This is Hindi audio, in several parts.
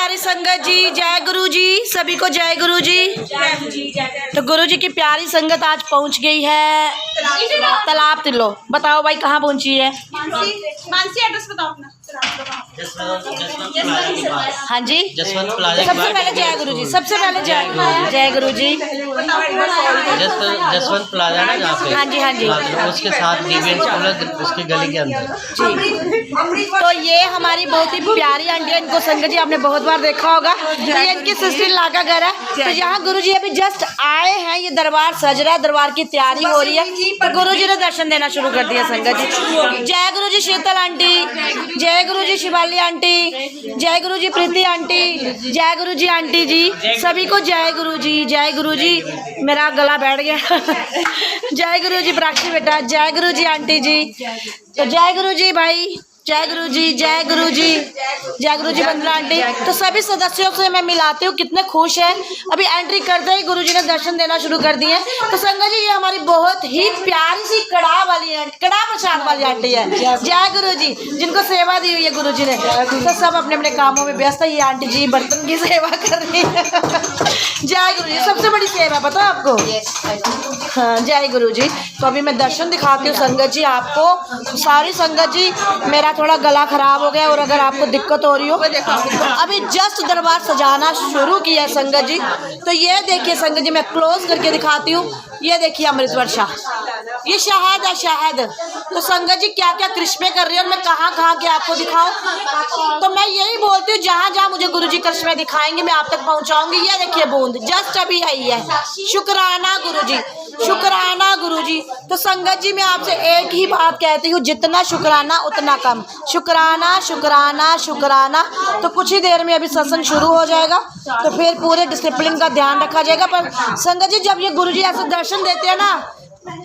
प्यारी संगत जी, जय गुरु जी। सभी को जय गुरु जी। तो गुरु जी की प्यारी संगत आज पहुंच गई है तालाब तिल्लो। बताओ भाई कहाँ पहुंची है? मानसी एड्रेस बताओ अपना। हाँ जी, जसवंत प्लाजा के सबसे बाद पहले जय गुरु जी। सबसे पहले जय गुरु जी। जसवंत प्लाजा ना जहाँ पे, हाँ जी, हाँ जी। उसके साथ डीवीएन स्कूल उसकी गली के अंदर जी। तो ये हमारी बहुत ही प्यारी आंटी है। इनको संगत जी आपने बहुत बार देखा होगा। तो ये इनकी सिस्टर ला का घर है। तो यहाँ गुरु जी अभी जस्ट आए हैं। ये दरबार सज रहा है, दरबार की तैयारी हो रही है। तो गुरु जी ने दर्शन देना शुरू कर दिया संगत जी। जय गुरु जी शीतल आंटी, जय गुरु जी शिवाली आंटी, जय गुरु जी प्रीति आंटी, जय गुरु जी आंटी जी। सभी को जय गुरु जी, जय गुरु जी। मेरा गला बैठ गया। जय गुरु जी प्राक्षी बेटा, जय गुरु जी आंटी जी। तो जय गुरु जी भाई, जय गुरु जी, जय गुरु जी, जय गुरु जी बंदला आंटी। तो सभी सदस्यों से मैं मिलाती हूँ, कितने खुश हैं। अभी एंट्री करते ही गुरु जी ने दर्शन देना शुरू कर दिए। तो संगत जी ये हमारी बहुत ही प्यारी सी कड़ाह वाली कड़ाह प्रसाद वाली आंटी है। जय गुरु जी, जिनको सेवा दी हुई है गुरु जी ने। तो सब अपने अपने कामों में व्यस्त है। ये आंटी जी बर्तन की सेवा कर रही है। जय गुरु जी, सबसे बड़ी सेवा पता आपको? हाँ, जय गुरु जी। तो अभी मैं दर्शन दिखाती हूँ संगत जी आपको। सारी संगत जी, मेरा थोड़ा गला खराब हो गया और अगर आपको दिक्कत हो रही हो तो अभी जस्ट दरबार सजाना शुरू किया संगत जी। तो ये देखिए संगत जी, मैं क्लोज करके दिखाती हूँ। ये देखिए अमृत वर्षा, ये शहद है, शहद। तो संगत जी क्या क्या कृष्मे कर रही है और मैं कहाँ कहाँ के आपको दिखाऊं। तो मैं यही बोलती हूँ, जहाँ जहाँ मुझे गुरु जी कृष्मे दिखाएंगे मैं आप तक पहुँचाऊंगी। ये देखिए बूंद जस्ट अभी आई है। शुक्राना गुरु जी, शुक्राना गुरु जी। तो संगत जी मैं आपसे एक ही बात कहती हूँ, जितना शुक्राना उतना कम। शुक्राना शुक्राना शुक्राना। तो कुछ ही देर में अभी सत्संग शुरू हो जाएगा। तो फिर पूरे डिसिप्लिन का ध्यान रखा जाएगा। पर संगत जी जब ये गुरु जी ऐसे दर्शन देते हैं ना,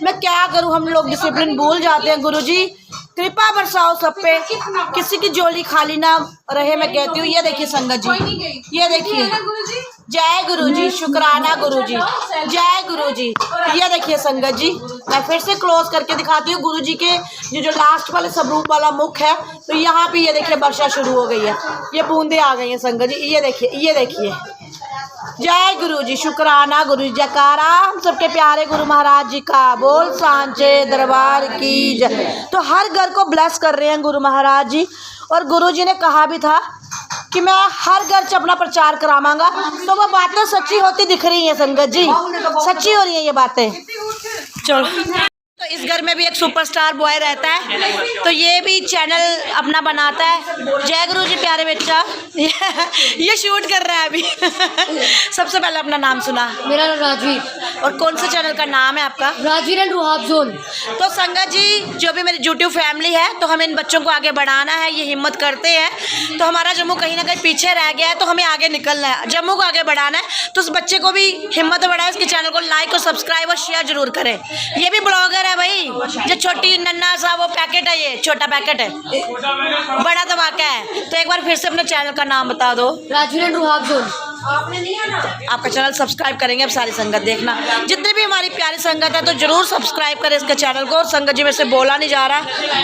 मैं क्या करूँ, हम लोग डिसिप्लिन भूल जाते हैं। गुरु जी कृपा बरसाओ सब पे, किसी की झोली खाली ना रहे, मैं कहती हूँ। ये देखिए संगत जी, ये देखिए, जय गुरु जी, शुक्राना गुरु जी, जय गुरु जी। ये देखिए संगत जी, मैं फिर से क्लोज करके दिखाती हूँ गुरु जी के जो लास्ट वाले स्वरूप वाला मुख है। तो यहाँ पे ये देखिए वर्षा शुरू हो गई है, ये बूंदे आ गई हैं संगत जी। ये देखिए, ये देखिए, जय गुरु जी, शुक्राना गुरु जी। जयकारा हम सबके प्यारे गुरु महाराज जी का। बोल सांचे दरबार की जय। तो हर घर को ब्लेस कर रहे हैं गुरु महाराज जी। और गुरु जी ने कहा भी था कि मैं हर घर से अपना प्रचार करावांगा। तो वो बातें सच्ची होती दिख रही हैं संगत जी, सच्ची हो रही हैं ये बातें। चलो, तो इस घर में भी एक सुपरस्टार बॉय रहता है। तो ये भी चैनल अपना बनाता है। जय गुरु जी प्यारे बच्चा। ये शूट कर रहा है अभी। सबसे पहले अपना नाम सुना। मेरा नाम राजवीर। और कौन से चैनल का नाम है आपका? राजवीर एंड रुहाब जोन। तो संगत जी जो भी मेरी यूट्यूब फैमिली है, तो हमें इन बच्चों को आगे बढ़ाना है। ये हिम्मत करते हैं। तो हमारा जम्मू कहीं ना कहीं पीछे रह गया है, तो हमें आगे निकलना है, जम्मू को आगे बढ़ाना है। तो उस बच्चे को भी हिम्मत बढ़ाए, उसके चैनल को लाइक और सब्सक्राइब और शेयर जरूर करें। ये भी ब्लॉगर है भाई, जो छोटी नन्ना सा वो पैकेट है, ये छोटा पैकेट है, बड़ा धमाका है। तो एक बार फिर से अपने चैनल का नाम बता दो। राजवीर एंड रुहाब जोन। आपका चैनल सब्सक्राइब करेंगे अब सारी संगत देखना। जितनी भी हमारी प्यारी संगत है तो जरूर सब्सक्राइब करें इसके चैनल को। और संगत जी में से बोला नहीं जा रहा,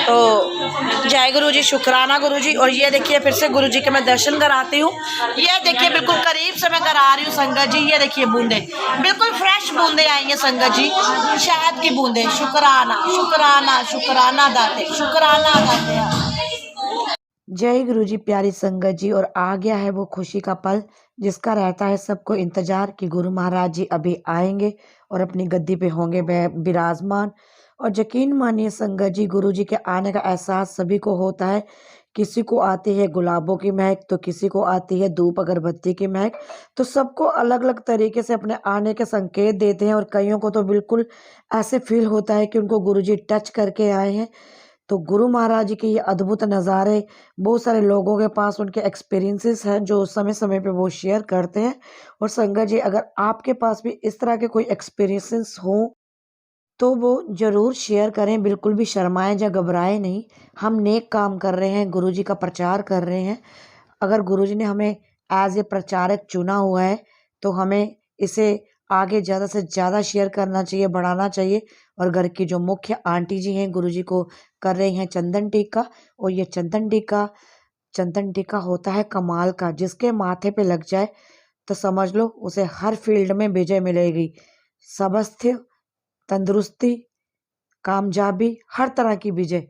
तो जय गुरु जी, शुक्राना गुरु जी। और ये देखिए फिर से गुरु जी के मैं दर्शन कराती हूँ। ये देखिए बिल्कुल करीब से मैं करा रही हूँ संगत जी। ये देखिए बूंदे, बिल्कुल फ्रेश बूंदे आई हैं संगत जी, शहद की बूंदे। शुक्राना शुक्राना शुक्राना दाते, शुक्राना दाते। जय गुरु जी प्यारी संगत जी। और आ गया है वो खुशी का पल जिसका रहता है सबको इंतजार कि गुरु महाराज जी अभी आएंगे और अपनी गद्दी पे होंगे विराजमान। और यकीन मानिए संगत जी, गुरु जी के आने का एहसास सभी को होता है। किसी को आती है गुलाबों की महक, तो किसी को आती है धूप अगरबत्ती की महक। तो सबको अलग अलग तरीके से अपने आने के संकेत देते हैं। और कईयों को तो बिल्कुल ऐसे फील होता है कि उनको गुरु जी टच करके आए हैं। तो गुरु महाराज जी के ये अद्भुत नज़ारे बहुत सारे लोगों के पास उनके एक्सपीरियंसेस हैं जो समय समय पे वो शेयर करते हैं। और संगत जी अगर आपके पास भी इस तरह के कोई एक्सपीरियंसेस हों तो वो ज़रूर शेयर करें, बिल्कुल भी शर्माएं या घबराएं नहीं। हम नेक काम कर रहे हैं, गुरु जी का प्रचार कर रहे हैं। अगर गुरु जी ने हमें एज ए प्रचारक चुना हुआ है तो हमें इसे आगे ज़्यादा से ज़्यादा शेयर करना चाहिए, बढ़ाना चाहिए। और घर की जो मुख्य आंटी जी हैं गुरु जी को कर रही हैं चंदन टीका। और ये चंदन टीका चंदन टीका होता है कमाल का, जिसके माथे पे लग जाए तो समझ लो उसे हर फील्ड में विजय मिलेगी। स्वास्थ्य, तंदुरुस्ती, कामयाबी, हर तरह की विजय।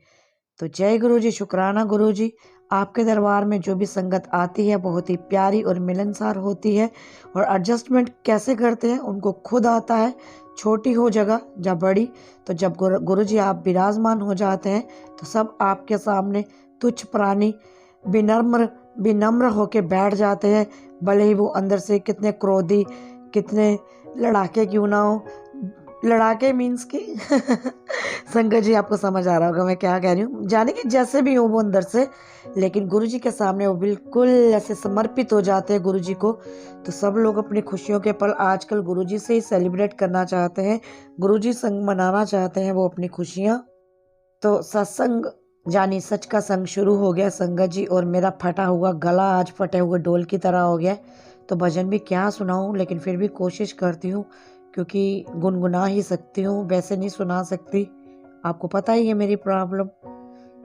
तो जय गुरु जी, शुक्राना गुरु जी। आपके दरबार में जो भी संगत आती है बहुत ही प्यारी और मिलनसार होती है, और एडजस्टमेंट कैसे करते हैं उनको खुद आता है। छोटी हो जगह या बड़ी, तो जब गुरु जी आप विराजमान हो जाते हैं तो सब आपके सामने तुच्छ प्राणी विनम्र होके बैठ जाते हैं, भले ही वो अंदर से कितने क्रोधी, कितने लड़ाके क्यों ना हो। लड़ाके मीन्स की संगत जी आपको समझ आ रहा होगा मैं क्या कह रही हूँ, जाने कि जैसे भी हो वो अंदर से, लेकिन गुरु जी के सामने वो बिल्कुल ऐसे समर्पित हो जाते हैं गुरु जी को। तो सब लोग अपनी खुशियों के पल आजकल गुरु जी से ही सेलिब्रेट करना चाहते हैं, गुरु जी संग मनाना चाहते हैं वो अपनी खुशियाँ। तो सत्संग यानी सच का संग शुरू हो गया संगत जी, और मेरा फटा हुआ गला आज फटे हुए डोल की तरह हो गया। तो भजन भी क्या सुनाऊं, लेकिन फिर भी कोशिश करती हूँ, क्योंकि गुनगुना ही सकती हूँ, वैसे नहीं सुना सकती, आपको पता ही है मेरी प्रॉब्लम।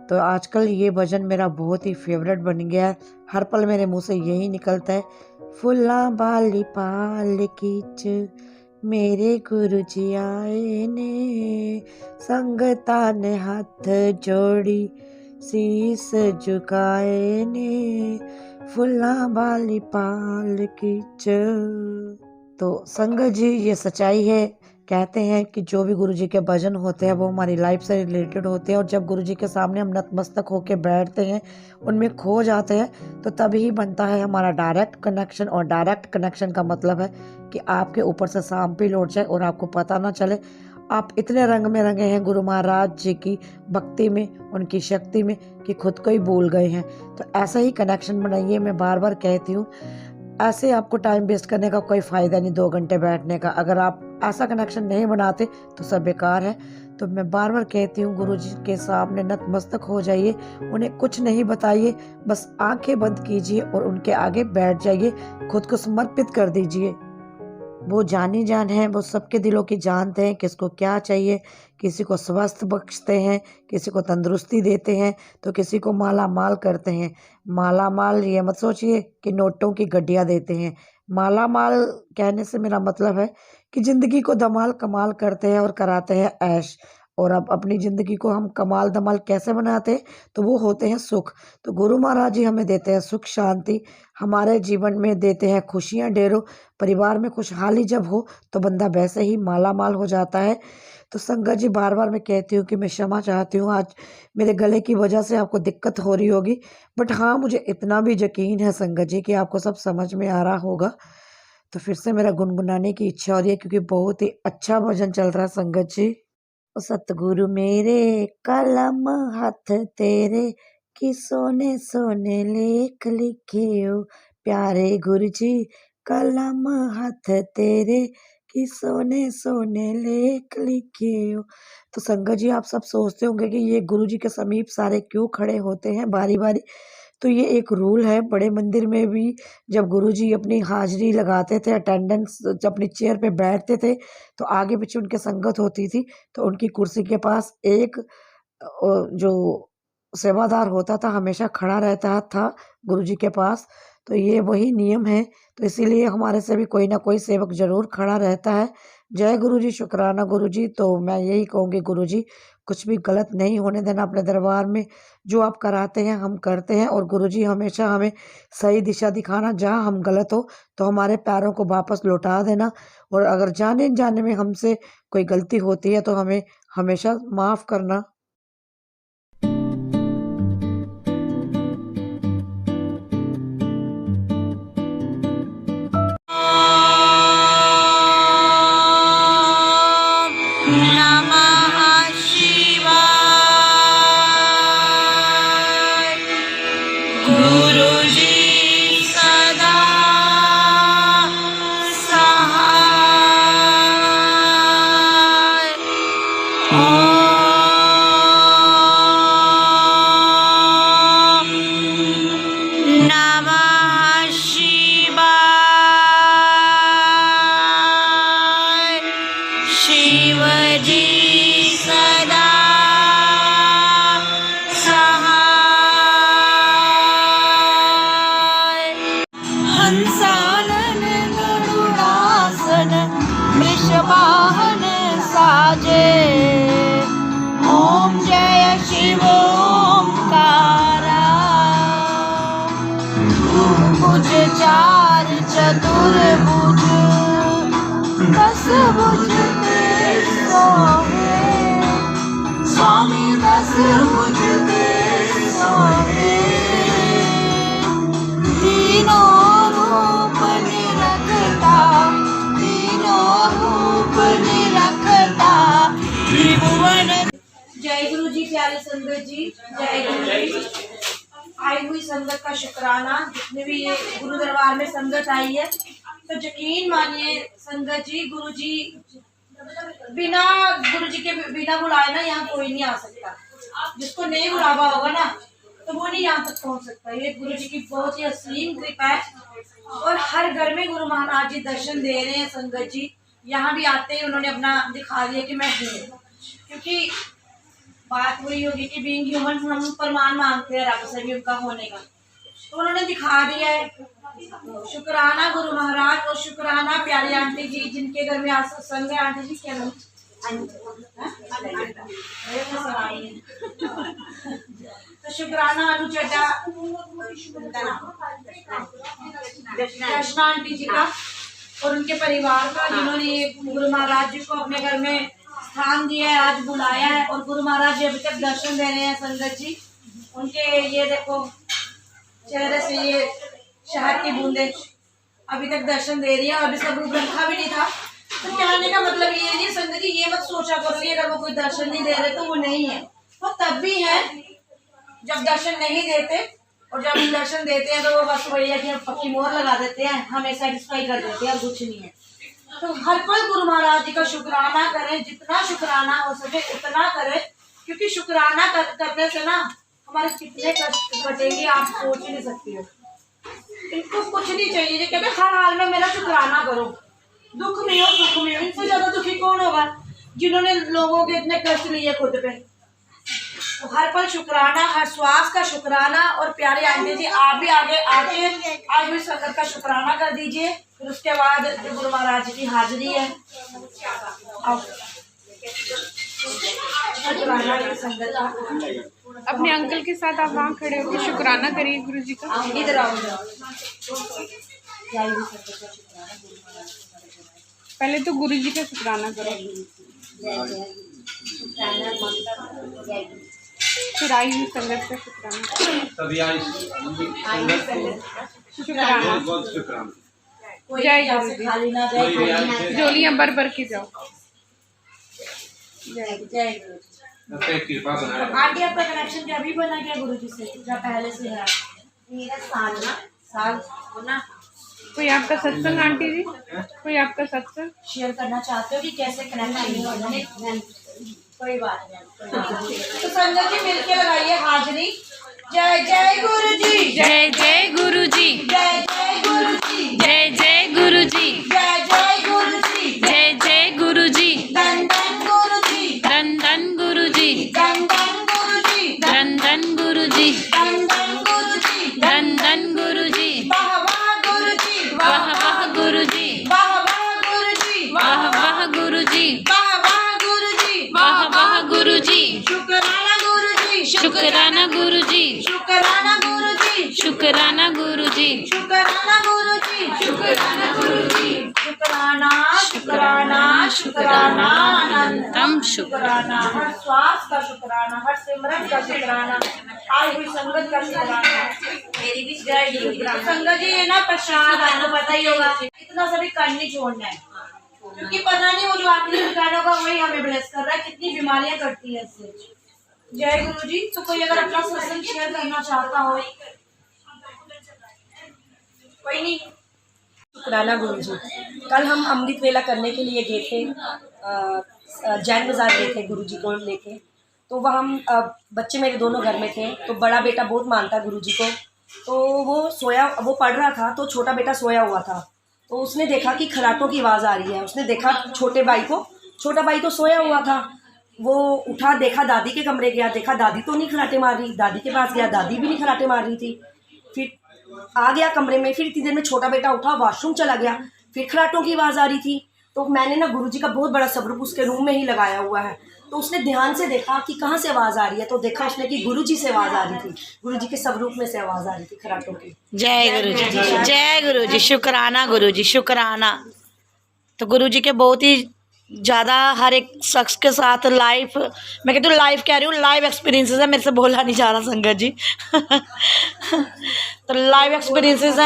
तो आजकल ये भजन मेरा बहुत ही फेवरेट बन गया है, हर पल मेरे मुंह से यही निकलता है। फुल्ला बाली पाल कीच मेरे गुरु जी आए ने, संगता ने हाथ जोड़ी शीस झुकाए ने, फुल्ला बाली पाल कीच। तो संगत जी ये सच्चाई है, कहते हैं कि जो भी गुरु जी के भजन होते हैं वो हमारी लाइफ से रिलेटेड होते हैं, और जब गुरु जी के सामने हम नतमस्तक होकर बैठते हैं, उनमें खो जाते हैं, तो तभी बनता है हमारा डायरेक्ट कनेक्शन। और डायरेक्ट कनेक्शन का मतलब है कि आपके ऊपर से सांप भी लौट जाए और आपको पता ना चले। आप इतने रंग में रंगे हैं गुरु महाराज जी की भक्ति में, उनकी शक्ति में, कि खुद को ही भूल गए हैं। तो ऐसा ही कनेक्शन बनाइए, मैं बार बार कहती हूँ। ऐसे आपको टाइम वेस्ट करने का कोई फ़ायदा नहीं, 2 घंटे बैठने का। अगर आप ऐसा कनेक्शन नहीं बनाते तो सब बेकार है। तो मैं बार बार कहती हूँ गुरु जी के सामने नतमस्तक हो जाइए, उन्हें कुछ नहीं बताइए, बस आंखें बंद कीजिए और उनके आगे बैठ जाइए, खुद को समर्पित कर दीजिए। वो जानी जान है, वो सबके दिलों की जानते हैं किसको क्या चाहिए। किसी को स्वास्थ्य बख्शते हैं, किसी को तंदुरुस्ती देते हैं, तो किसी को माला माल करते हैं। माला माल ये मत सोचिए कि नोटों की गड्डियाँ देते हैं। माला माल कहने से मेरा मतलब है कि ज़िंदगी को धमाल कमाल करते हैं और कराते हैं ऐश। और अब अपनी ज़िंदगी को हम कमाल धमाल कैसे बनाते हैं, तो वो होते हैं सुख। तो गुरु महाराज जी हमें देते हैं सुख शांति, हमारे जीवन में देते हैं खुशियाँ ढेरों। परिवार में खुशहाली जब हो तो बंदा वैसे ही माला माल हो जाता है। तो संगत जी बार बार मैं कहती हूँ कि मैं क्षमा चाहती हूँ, आज मेरे गले की वजह से आपको दिक्कत हो रही होगी, बट हाँ मुझे इतना भी यकीन है संगत जी कि आपको सब समझ में आ रहा होगा। तो फिर से मेरा गुनगुनाने की इच्छा हो रही है, क्योंकि बहुत ही अच्छा भजन चल रहा है संगत जी। सतगुरु मेरे कलम हाथ तेरे, कि सोने सोने लेख लिखे हो। प्यारे गुरु जी कलम हाथ तेरे, कि सोने सोने लेख लिखे हो। तो संगत जी आप सब सोचते होंगे कि ये गुरु जी के समीप सारे क्यों खड़े होते हैं बारी बारी। तो ये एक रूल है, बड़े मंदिर में भी जब गुरुजी अपनी हाजिरी लगाते थे, अटेंडेंस जब अपनी चेयर पे बैठते थे, तो आगे पीछे उनके संगत होती थी, तो उनकी कुर्सी के पास एक जो सेवादार होता था हमेशा खड़ा रहता था गुरुजी के पास। तो ये वही नियम है, तो इसीलिए हमारे से भी कोई ना कोई सेवक जरूर खड़ा रहता है। जय गुरुजी, शुक्राना गुरुजी। तो मैं यही कहूँगी गुरुजी कुछ भी गलत नहीं होने देना अपने दरबार में। जो आप कराते हैं हम करते हैं, और गुरुजी हमेशा हमें सही दिशा दिखाना, जहाँ हम गलत हो तो हमारे पैरों को वापस लौटा देना। और अगर जाने जाने में हमसे कोई गलती होती है तो हमें हमेशा माफ़ करना। कंसानन गरुड़ासन वृषवाहन साजे। ओम जय शिव ओंकारा। भुज चार चतुर्भुज दस भुज ते सोहे। स्वामी दस भुज ते सोहे। तीनों रूप निरखता, तीनों रूप निरखता त्रिभुवन। जय गुरु जी, प्यारे संगत जी, जय गुरु जी। आई हुई संगत का शुक्राना, जितने भी ये गुरु दरबार में संगत आई है, तो यकीन मानिए संगत जी, गुरु जी बिना गुरु जी के बिना बुलाए ना यहाँ कोई नहीं आ सकता। जिसको नहीं बुलावा होगा ना तो वो नहीं यहाँ तक पहुँच सकता। ये गुरु जी की बहुत ही असीम कृपा है और हर घर में गुरु महाराज जी दर्शन दे रहे हैं संगत जी। यहाँ भी आते ही उन्होंने अपना दिखा दिया कि मैं हूँ, क्योंकि बात वही होगी कि बीइंग ह्यूमन हम प्रमाण मांगते हैं रब से भी उनका होने का, तो उन्होंने दिखा दिया है। तो शुक्राना गुरु महाराज और शुक्राना प्यारी आंटी जी, जिनके घर में आज सत्संग है। आंटी जी क्या नाम? तो शुक्राना अनु चड्डा दर्शना आंटी जी का और उनके परिवार का, जिन्होंने गुरु महाराज जी को अपने घर में स्थान दिया है, आज बुलाया है। और गुरु महाराज जी अभी तक दर्शन दे रहे हैं संगत जी। उनके ये देखो चेहरे से ये शहद की बूंदे अभी तक दर्शन दे रही है। अभी सब रूप रखा भी नहीं था। तो कहने का मतलब ये नहीं संगत जी, ये मत सोचा करो कि अगर वो कोई दर्शन नहीं दे रहे तो वो नहीं है। वो तब भी है जब दर्शन नहीं देते, और जब हम दर्शन देते हैं तो वो बस वही है कि हम पक्की मोहर लगा देते हैं, हमें सेटिस्फाई कर देते हैं और कुछ नहीं है। तो हर पल गुरु महाराज जी का शुक्राना करें, जितना शुक्राना हो सके उतना करें, क्योंकि शुक्राना करने से ना हमारे कितने कष्ट कटेंगे आप सोच ही नहीं सकती हो। इनको कुछ नहीं चाहिए, कहते हर हाल में मेरा शुक्राना करो, दुख में हो सुख में हो। इनसे ज्यादा दुखी कौन होगा जिन्होंने लोगों के इतने कष्ट लिए खुद पे। तो हर पल शुक्राना, हर श्वास का शुक्राना। और प्यारे आंटी जी आप भी आगे आके आज हुई संगत का शुक्राना कर दीजिए। फिर उसके बाद गुरु महाराज जी की हाजिरी है। संगत अपने अंकल के साथ आप वहाँ खड़े होकर शुक्राना करिए गुरु जी का। इधर आओ। पहले तो गुरु जी का शुक्राना करो, फिर आई हुई संगत का शुक्राना। शुक्राना जय गुरु जी। खाली ना जाए, जोलियां भर भर के जाओ। जय गुरु जी। आंटी आपका कनेक्शन क्या अभी बना क्या गुरु जी से या पहले से है? मेरा साल होना। कोई आपका सत्संग आंटी जी, कोई आपका सत्संग शेयर करना चाहते हो कि कैसे कनेक्शन? कोई बात नहीं। तो संगत जी मिलके लगाइए हाजिरी। जय जय गुरु जी, जय जय गुरु जी, जय जय गुरु जी, जय जय गुरु जी, जय जय गुरु जी, जय जय गुरु जी, धन धन गुरु जी, धन धन गुरु जी, धन धन गुरु जी, धन धन गुरु जी, धन धन गुरु जी, धन धन गुरु जी, वाह वाह गुरु जी, वाह वाह गुरु जी, वाह वाह गुरु जी, वाह वाह गुरु जी, वाह वाह गुरु जी, वाह वाह गुरु जी, शुक्राना गुरु जी, शुक्राना गुरु जी, शुक्राना गुरु जी, शुक्राना गुरु जी, शुक्राना गुरु जी, शुक्राना गुरु जी, शुक्राना शुक्राना शुक्राना अनंतम शुक्राना। हर श्वास का शुक्राना, हर सिमरन का शुक्राना, आई हुई संगत का शुक्राना। मेरी भी जय गुरु। संगत जी ये ना प्रसाद आपको पता ही होगा, इतना सभी कर नहीं छोड़ना है, क्योंकि पता नहीं वो जो आखिरी ठिकाना होगा वही हमें ब्लेस कर रहा है। कितनी बीमारियां करती है इससे। जय गुरु जी। तो कोई अगर अपना सत्संग शेयर करना चाहता हो, कोई नहीं। शुक्राना गुरु जी। कल हम अमृत वेला करने के लिए गए थे, जैन बाजार गए थे गुरु जी को लेके। तो वह हम बच्चे मेरे दोनों घर में थे। तो बड़ा बेटा बहुत मानता गुरु जी को, तो वो पढ़ रहा था, तो छोटा बेटा सोया हुआ था। तो उसने देखा कि खराटों की आवाज़ आ रही है। उसने देखा छोटे भाई को, छोटा भाई तो सोया हुआ था। वो उठा, देखा दादी के कमरे गया, देखा दादी तो नहीं खराटे मार रही। दादी के पास गया, दादी भी नहीं खराटे मार रही थी। फिर आ गया कमरे में, फिर इतनी देर में छोटा बेटा उठा, वॉशरूम चला गया, फिर खराटों की आवाज़ आ रही थी। तो मैंने ना गुरुजी का बहुत बड़ा स्वरूप उसके रूम में ही लगाया हुआ है, तो उसने ध्यान से देखा कि कहाँ से आवाज़ आ रही है, तो देखा उसने कि गुरुजी से आवाज़ आ रही थी, गुरुजी के स्वरूप में से आवाज़ आ रही थी खराटों की। जय गुरु जी, जय गुरु जी, शुक्राना गुरु जी, शुक्राना। तो गुरु जी के बहुत ही ज़्यादा हर एक शख्स के साथ लाइफ, मैं कहती हूँ लाइफ कह रही हूँ, लाइव एक्सपीरियंसेस है, मेरे से बोला नहीं जा रहा संगत जी। तो लाइव एक्सपीरियंसेस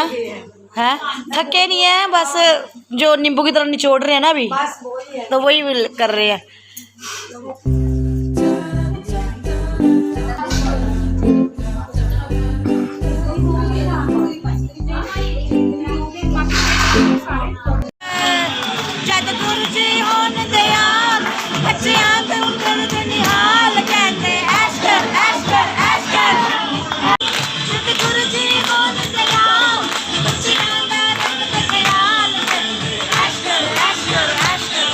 हैं, थके नहीं है, बस जो नींबू की तरह निचोड़ रहे हैं ना अभी, तो वही कर रहे हैं। जद गुरु जी होन दयाल, बच्चियां ते उकर निहाल, कहते ऐश कर ऐश कर ऐश कर। जद गुरु जी होन दयाल, बच्चियां दा रंग ख्याल, ऐश कर ऐश कर ऐश कर।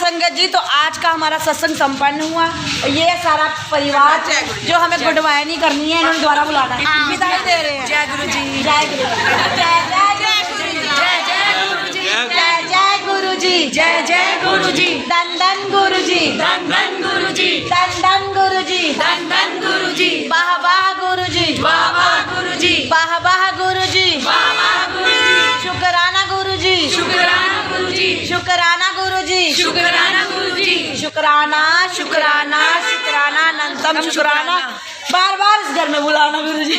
संगत जी, तो आज का हमारा सत्संग संपन्न हुआ। ये सारा परिवार जो हमें गुडबाय नहीं करनी है, इन्होंने द्वारा बुलाना है, विदाई दे रहे हैं। जय गुरु जी, जय गुरु जी, जय जय गुरु जी, जय जय गुरु जी, जय जय गुरु जी, धन धन गुरु जी, धन धन गुरु जी, धन धन गुरु जी, धन धन गुरु जी, वाह वाह गुरु जी, वाह वाह गुरु जी, वाह वाह गुरु जी, वाह वाह गुरु जी, शुक्राना गुरु जी, शुक्राना गुरु जी, शुक्राना गुरु जी, शुक्राना गुरु जी, शुक्राना शुक्राना शुक्राना अनंतम शुक्राना। बार बार इस घर में बुलाना गुरु जी।